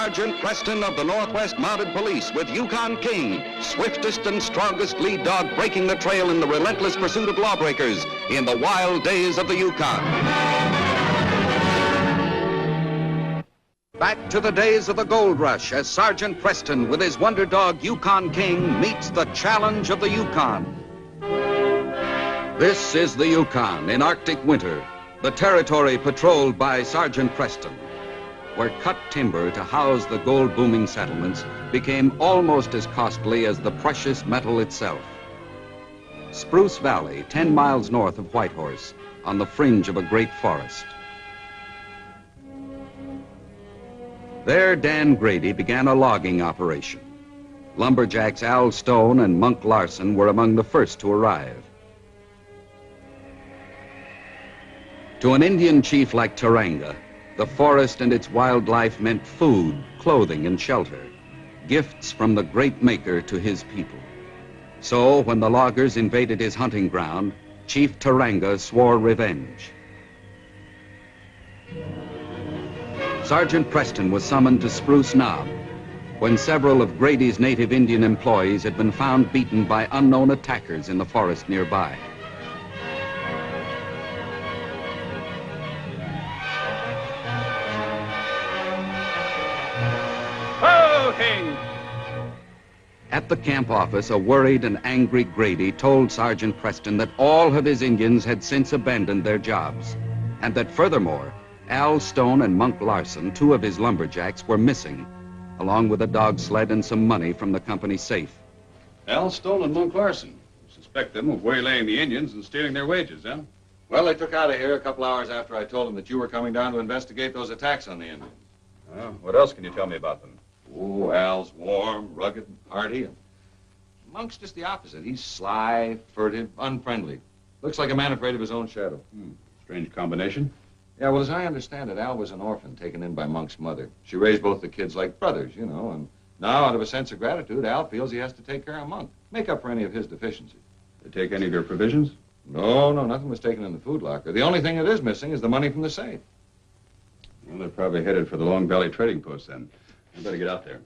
Sergeant Preston of the Northwest Mounted Police with Yukon King, swiftest and strongest lead dog breaking the trail in the relentless pursuit of lawbreakers in the wild days of the Yukon. Back to the days of the gold rush as Sergeant Preston with his wonder dog Yukon King meets the challenge of the Yukon. This is the Yukon in Arctic winter, the territory patrolled by Sergeant Preston, where cut timber to house the gold-booming settlements became almost as costly as the precious metal itself. Spruce Valley, 10 miles north of Whitehorse, on the fringe of a great forest. There, Dan Grady began a logging operation. Lumberjacks Al Stone and Monk Larson were among the first to arrive. To an Indian chief like Taranga, the forest and its wildlife meant food, clothing, and shelter, gifts from the great maker to his people. So, when the loggers invaded his hunting ground, Chief Taranga swore revenge. Sergeant Preston was summoned to Spruce Knob when several of Grady's native Indian employees had been found beaten by unknown attackers in the forest nearby. At the camp office, a worried and angry Grady told Sergeant Preston that all of his Indians had since abandoned their jobs, and that furthermore, Al Stone and Monk Larson, 2 of his lumberjacks, were missing, along with a dog sled and some money from the company safe. Al Stone and Monk Larson. You suspect them of waylaying the Indians and stealing their wages, huh? Well, they took out of here a couple hours after I told them that you were coming down to investigate those attacks on the Indians. What else can you tell me about them? Oh, Al's warm, rugged, and hearty, and Monk's just the opposite. He's sly, furtive, unfriendly. Looks like a man afraid of his own shadow. Strange combination. Yeah, well, as I understand it, Al was an orphan taken in by Monk's mother. She raised both the kids like brothers, you know, and now, out of a sense of gratitude, Al feels he has to take care of Monk, make up for any of his deficiencies. They take any of your provisions? No, nothing was taken in the food locker. The only thing that is missing is the money from the safe. Well, they're probably headed for the Long Valley Trading Post, then. I better get out there.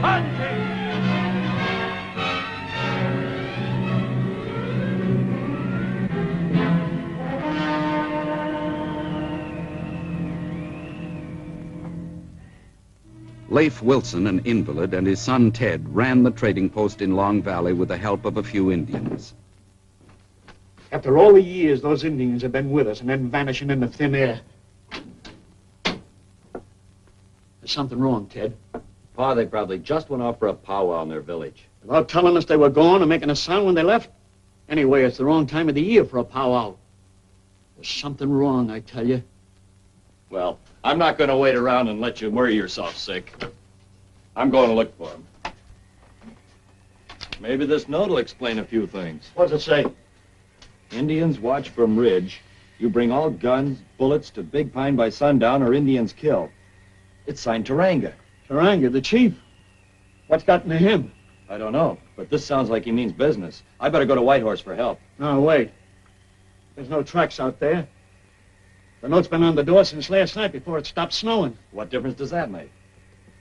Hunting! Leif Wilson, an invalid, and his son Ted ran the trading post in Long Valley with the help of a few Indians. After all the years those Indians have been with us and then vanishing into thin air. There's something wrong, Ted. Pa, they probably just went off for a powwow in their village. Without telling us they were gone or making a sound when they left? Anyway, it's the wrong time of the year for a powwow. There's something wrong, I tell you. Well, I'm not going to wait around and let you worry yourself sick. I'm going to look for him. Maybe this note will explain a few things. What does it say? Indians watch from Ridge. You bring all guns, bullets to Big Pine by sundown or Indians kill. It's signed Taranga. Taranga, the chief. What's gotten to him? I don't know, but this sounds like he means business. I better go to Whitehorse for help. No, wait. There's no tracks out there. The note's been on the door since last night before it stopped snowing. What difference does that make?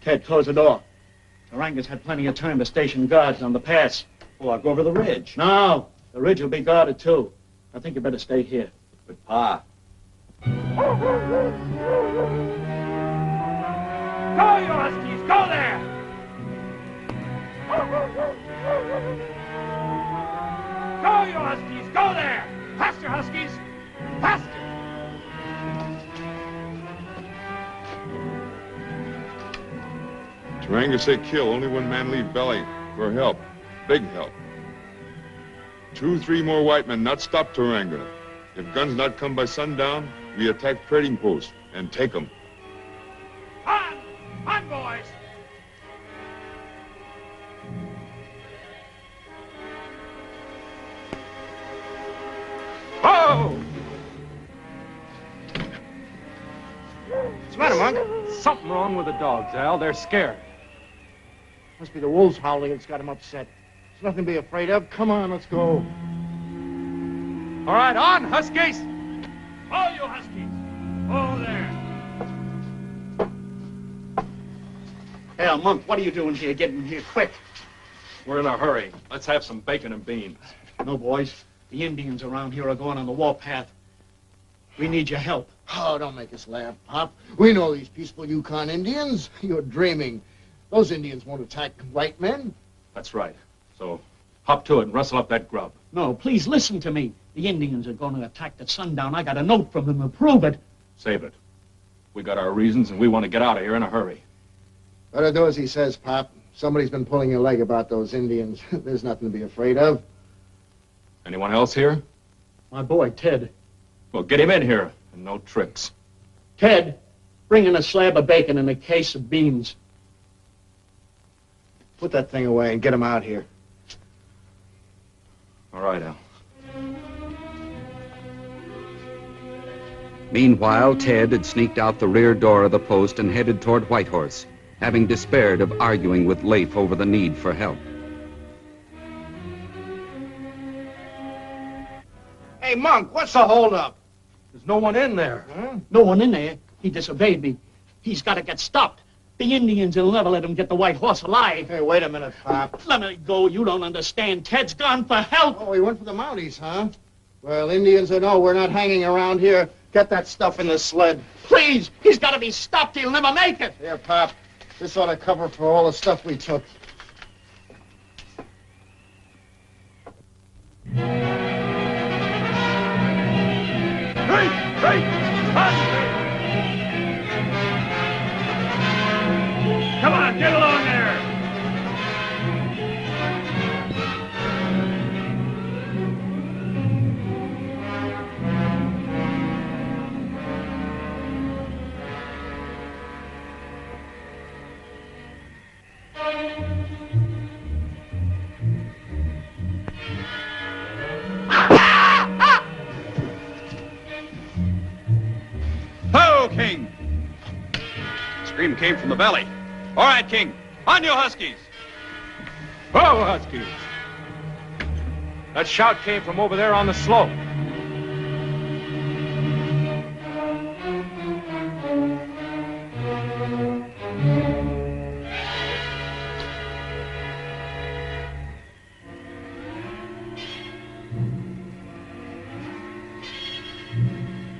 Ted, close the door. Taranga's had plenty of time to station guards on the pass. Well, I'll go over the ridge. No, the ridge will be guarded too. I think you better stay here. But, Pa. Go, you Huskies! Go there! Go, you Huskies! Go there! Faster, Huskies! Faster! Taranga say kill, only one man leave Valley for help. Big help. 2, 3 more white men, not stop Taranga. If guns not come by sundown, we attack trading post and take them. On! On, boys! Oh! What's the matter, Monk? Something wrong with the dogs, Al. They're scared. Must be the wolves howling that's got him upset. There's nothing to be afraid of. Come on, let's go. All right, on, Huskies! All you Huskies! Oh, there. Hey, Monk, what are you doing here? Get in here quick. We're in a hurry. Let's have some bacon and beans. No, boys. The Indians around here are going on the warpath. We need your help. Oh, don't make us laugh, Pop. We know these peaceful Yukon Indians. You're dreaming. Those Indians won't attack white men. That's right. So, hop to it and rustle up that grub. No, please listen to me. The Indians are going to attack at sundown. I got a note from them to prove it. Save it. We got our reasons, and we want to get out of here in a hurry. Better do as he says, Pop. Somebody's been pulling your leg about those Indians. There's nothing to be afraid of. Anyone else here? My boy, Ted. Well, get him in here, and no tricks. Ted, bring in a slab of bacon and a case of beans. Put that thing away and get him out here. All right, Al. Meanwhile, Ted had sneaked out the rear door of the post and headed toward Whitehorse, having despaired of arguing with Leif over the need for help. Hey, Monk, what's the holdup? There's no one in there. Huh? No one in there. He disobeyed me. He's got to get stopped. The Indians will never let him get the white horse alive. Hey, wait a minute, Pop. Let me go. You don't understand. Ted's gone for help. Oh, he went for the Mounties, huh? Well, Indians or no, we're not hanging around here. Get that stuff in the sled. Please, he's got to be stopped. He'll never make it. Here, Pop. This ought to cover for all the stuff we took. Come on, get along there! Ho, King! Scream came from the valley. All right, King. On you, Huskies! Whoa, Huskies! That shout came from over there on the slope.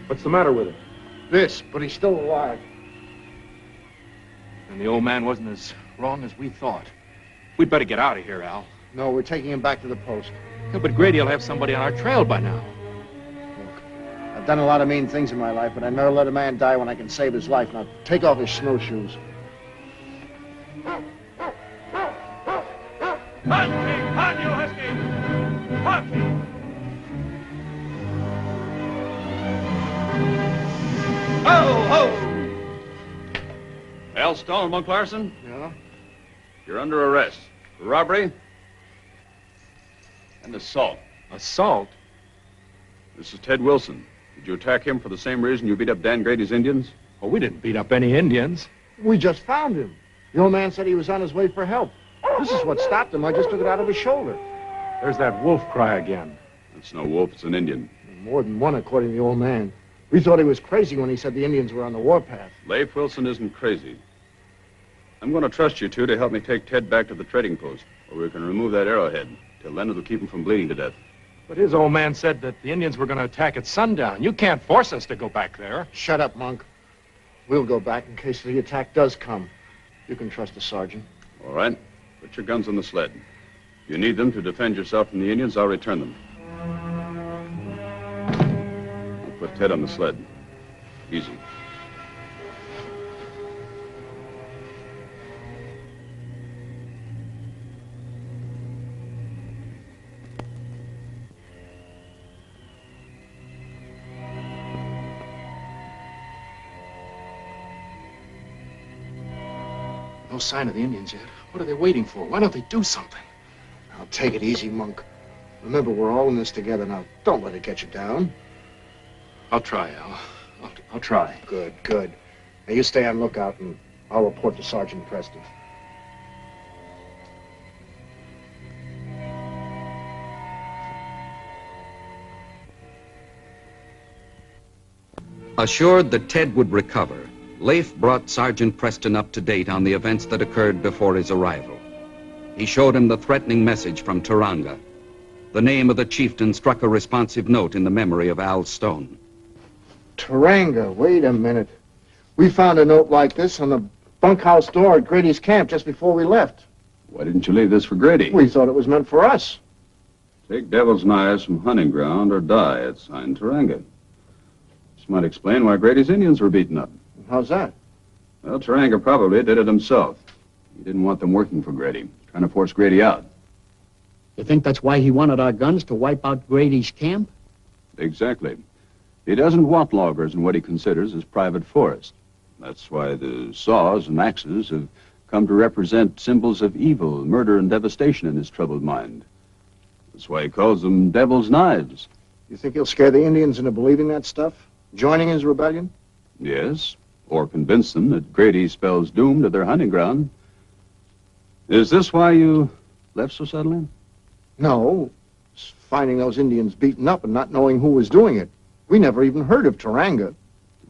What's the matter with him? This, but he's still alive. And the old man wasn't as wrong as we thought. We'd better get out of here, Al. No, we're taking him back to the post. Yeah, but Grady'll have somebody on our trail by now. Look, I've done a lot of mean things in my life, but I never let a man die when I can save his life. Now, take off his snowshoes. On, King! On, you Huskies! On! Ho, ho! Al Stone, Monk Larson, Yeah? you're under arrest for robbery and assault. Assault? This is Ted Wilson. Did you attack him for the same reason you beat up Dan Grady's Indians? Well, we didn't beat up any Indians. We just found him. The old man said he was on his way for help. This is what stopped him. I just took it out of his shoulder. There's that wolf cry again. It's no wolf, it's an Indian. More than one, according to the old man. We thought he was crazy when he said the Indians were on the warpath. Leif Wilson isn't crazy. I'm going to trust you two to help me take Ted back to the trading post, where we can remove that arrowhead. Till then, it'll keep him from bleeding to death. But his old man said that the Indians were going to attack at sundown. You can't force us to go back there. Shut up, Monk. We'll go back in case the attack does come. You can trust the sergeant. All right. Put your guns on the sled. If you need them to defend yourself from the Indians, I'll return them. I'll put Ted on the sled. Easy. No sign of the Indians yet. What are they waiting for? Why don't they do something? Now, take it easy, Monk. Remember, we're all in this together now. Don't let it get you down. I'll try, Al. I'll try. Good, good. Now, you stay on lookout, and I'll report to Sergeant Preston. Assured that Ted would recover, Leif brought Sergeant Preston up to date on the events that occurred before his arrival. He showed him the threatening message from Taranga. The name of the chieftain struck a responsive note in the memory of Al Stone. Taranga, wait a minute. We found a note like this on the bunkhouse door at Grady's camp just before we left. Why didn't you leave this for Grady? We thought it was meant for us. Take Devil's Knives from hunting ground or die. It's signed Taranga. This might explain why Grady's Indians were beaten up. How's that? Well, Taranga probably did it himself. He didn't want them working for Grady, trying to force Grady out. You think that's why he wanted our guns, to wipe out Grady's camp? Exactly. He doesn't want loggers in what he considers his private forest. That's why the saws and axes have come to represent symbols of evil, murder, and devastation in his troubled mind. That's why he calls them Devil's Knives. You think he'll scare the Indians into believing that stuff? Joining his rebellion? Yes, or convince them that Grady spells doom to their hunting ground. Is this why you left so suddenly? No. It's finding those Indians beaten up and not knowing who was doing it. We never even heard of Taranga.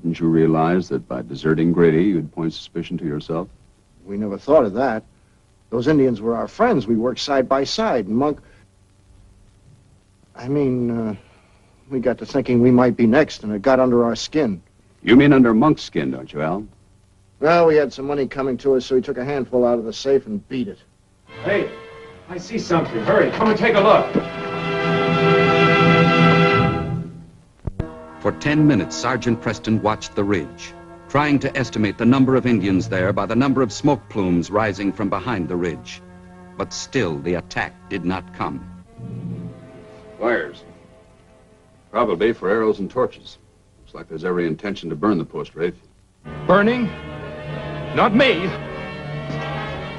Didn't you realize that by deserting Grady, you'd point suspicion to yourself? We never thought of that. Those Indians were our friends. We worked side by side. And Monk... we got to thinking we might be next, and it got under our skin. You mean under Monk's skin, don't you, Al? Well, we had some money coming to us, so we took a handful out of the safe and beat it. Hey, I see something. Hurry, come and take a look. For 10 minutes, Sergeant Preston watched the ridge, trying to estimate the number of Indians there by the number of smoke plumes rising from behind the ridge. But still, the attack did not come. Fires. Probably for arrows and torches. Looks like there's every intention to burn the post, Rafe. Burning? Not me.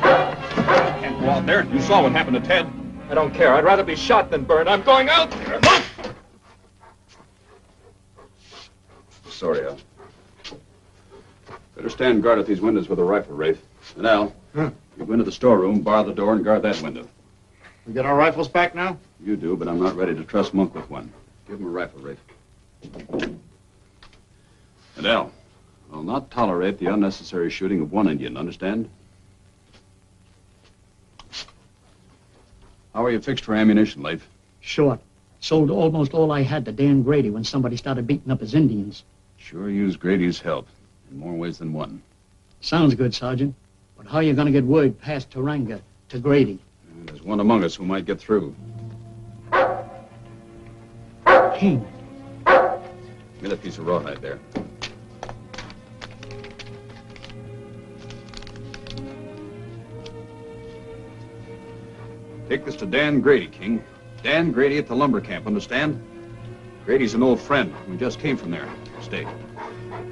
Can't go out there. You saw what happened to Ted. I don't care. I'd rather be shot than burned. I'm going out there. Sorry, Al. Better stand guard at these windows with a rifle, Rafe. And Al, you go into the storeroom, bar the door, and guard that window. We get our rifles back now? You do, but I'm not ready to trust Monk with one. Give him a rifle, Rafe. And Al, I'll not tolerate the unnecessary shooting of one Indian, understand? How are you fixed for ammunition, Leif? Short. Sold almost all I had to Dan Grady when somebody started beating up his Indians. Sure use Grady's help, in more ways than one. Sounds good, Sergeant. But how are you going to get word past Taranga to Grady? There's one among us who might get through. King. Give me that piece of rawhide there. Take this to Dan Grady, King. Dan Grady at the lumber camp, understand? Grady's an old friend. We just came from there. Stay.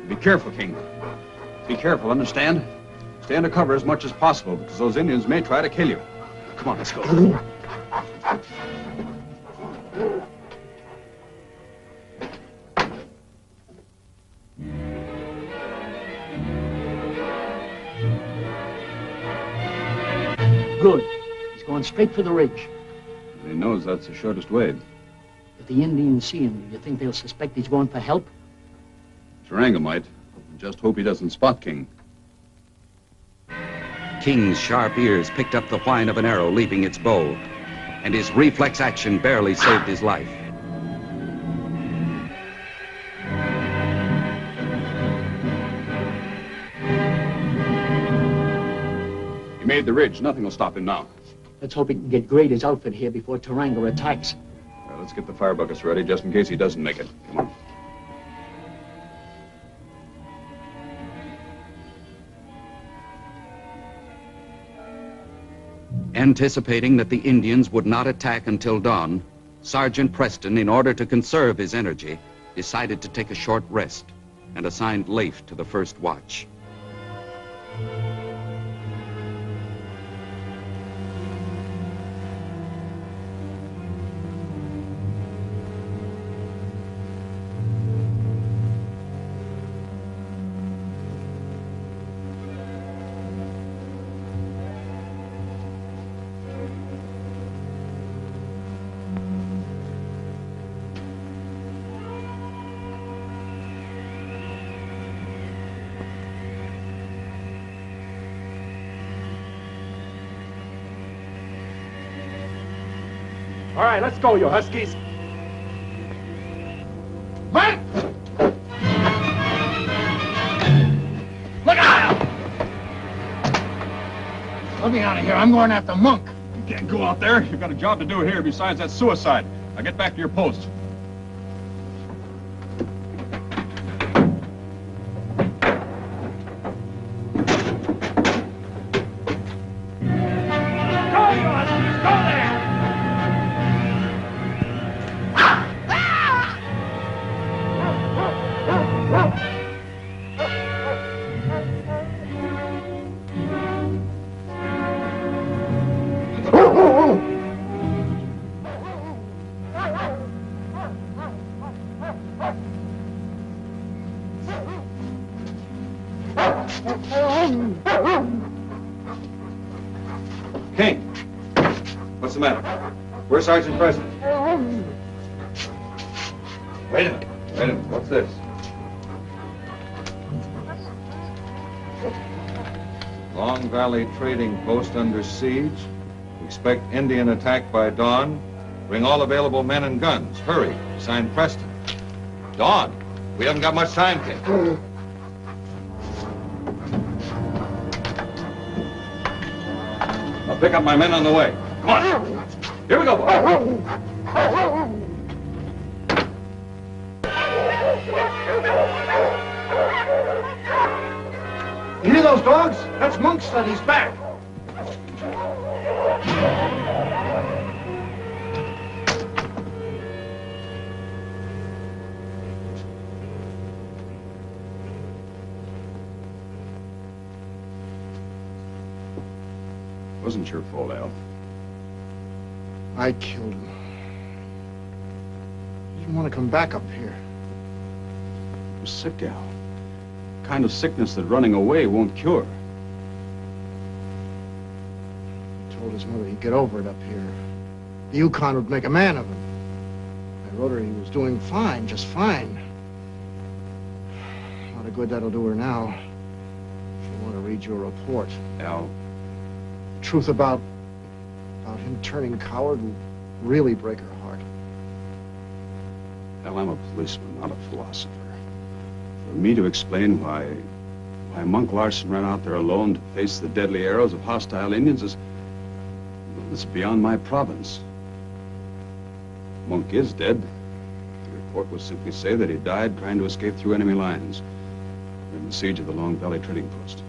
Be careful, King. Be careful, understand? Stay under cover as much as possible, because those Indians may try to kill you. Come on, let's go. Good. He's going straight for the ridge. He knows that's the shortest way. If the Indians see him, do you think they'll suspect he's going for help? Taranga might. Just hope he doesn't spot King. King's sharp ears picked up the whine of an arrow leaving its bow, and his reflex action barely saved his life. He made the ridge. Nothing will stop him now. Let's hope he can get Grady's outfit here before Taranga attacks. Well, let's get the fire buckets ready just in case he doesn't make it. Come on. Anticipating that the Indians would not attack until dawn, Sergeant Preston, in order to conserve his energy, decided to take a short rest and assigned Leif to the first watch. All right, let's go, you Huskies. Man! Look out! Let me out of here. I'm going after Monk. You can't go out there. You've got a job to do here besides that suicide. Now get back to your post. King, what's the matter? Where's Sergeant Preston? Wait a minute. What's this? Long Valley Trading Post under siege. Expect Indian attack by dawn. Bring all available men and guns. Hurry. Signed, Preston. Dawn? We haven't got much time, King. I'll pick up my men on the way. Come on. Here we go, boys. You hear those dogs? That's Monk's son. He's back. Wasn't your fault, Al. I killed him. He didn't want to come back up here. He was sick, Al. The kind of sickness that running away won't cure. He told his mother he'd get over it up here. The Yukon would make a man of him. I wrote her he was doing fine, just fine. A lot of good that'll do her now. She'll want to read your report. Al, The truth about him turning coward will really break her heart. Al, I'm a policeman, not a philosopher. For me to explain why Monk Larson ran out there alone to face the deadly arrows of hostile Indians is beyond my province. Monk is dead. The report will simply say that he died trying to escape through enemy lines during the siege of the Long Valley Trading Post.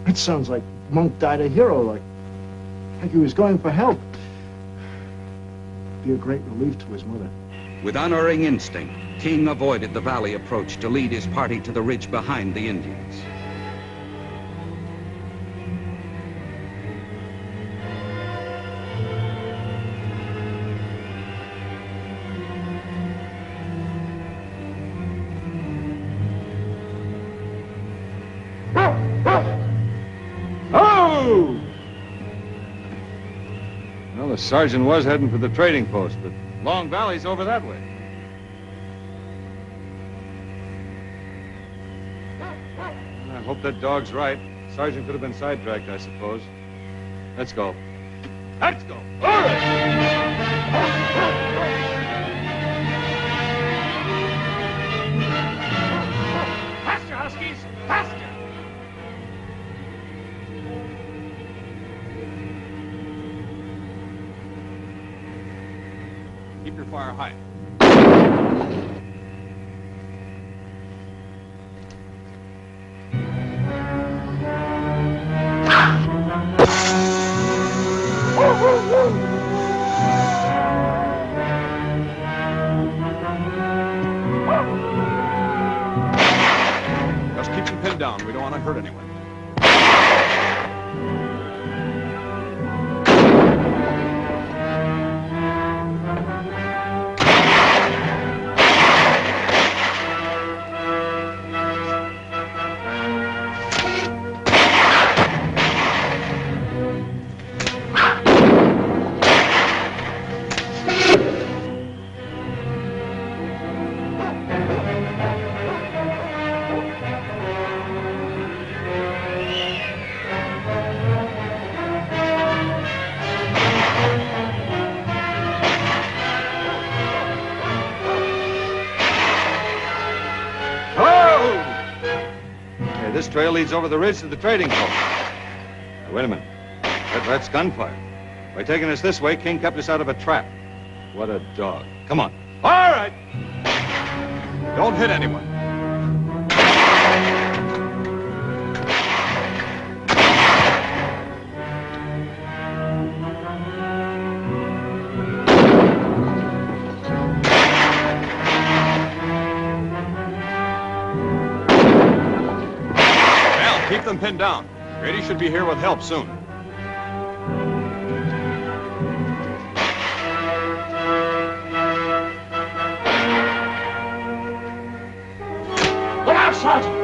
It sounds like Monk died a hero, like he was going for help. Be a great relief to his mother. With unerring instinct, King avoided the valley approach to lead his party to the ridge behind the Indians. Well, the sergeant was heading for the trading post, but Long Valley's over that way. I hope that dog's right. Sergeant could have been sidetracked, I suppose. Let's go. Let's go. All right. Faster, Huskies! Faster! Keep your fire high. Just keep them pinned down. We don't want to hurt anyone. This trail leads over the ridge to the trading post. Now, wait a minute. That's gunfire. By taking us this way, King kept us out of a trap. What a dog. Come on. All right. Don't hit anyone. Keep them pinned down. Grady should be here with help soon. Look out, Sergeant!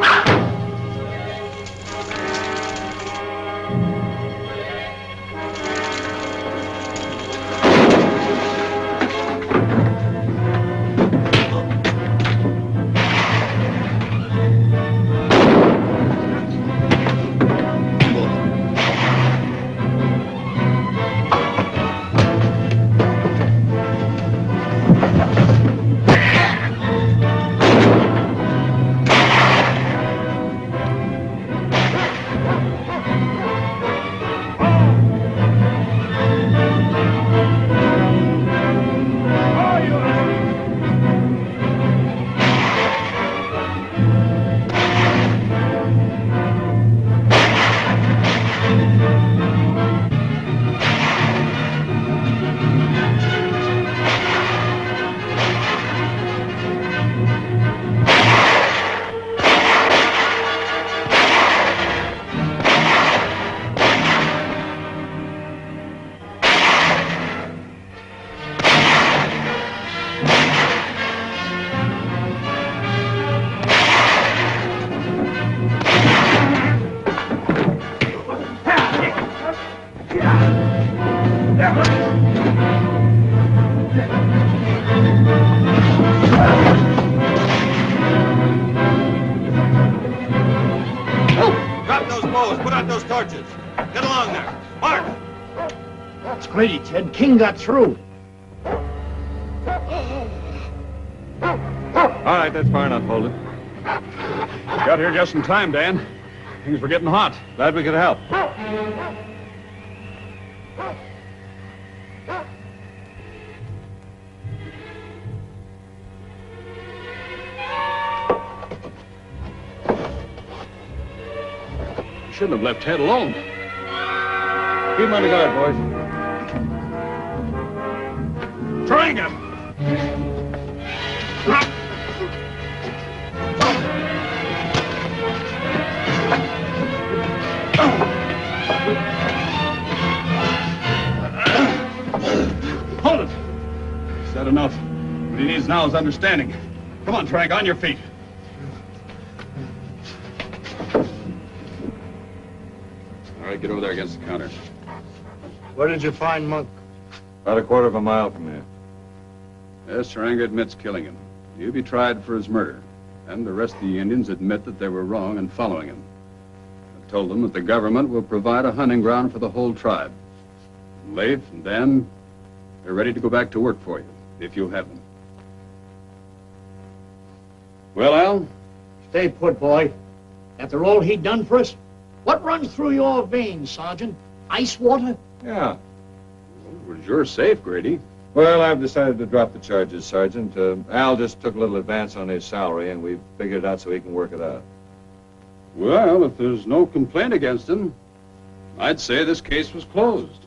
Grady, Ted. King got through. All right, that's far enough. Hold it. Got here just in time, Dan. Things were getting hot. Glad we could help. Shouldn't have left Ted alone. Keep him under guard, boys. Taranga! Hold it! Said enough. What he needs now is understanding. Come on, Taranga, on your feet. All right, get over there against the counter. Where did you find Monk? About a quarter of a mile from here. Yes, Taranga admits killing him. He'll be tried for his murder. And the rest of the Indians admit that they were wrong in following him. I told them that the government will provide a hunting ground for the whole tribe. And Leif and Dan, they're ready to go back to work for you, if you'll have them. Well, Al? Stay put, boy. After all he done for us, what runs through your veins, Sergeant? Ice water? Yeah. Well, you're safe, Grady. Well, I've decided to drop the charges, Sergeant. Al just took a little advance on his salary, and we figured it out so he can work it out. Well, if there's no complaint against him, I'd say this case was closed.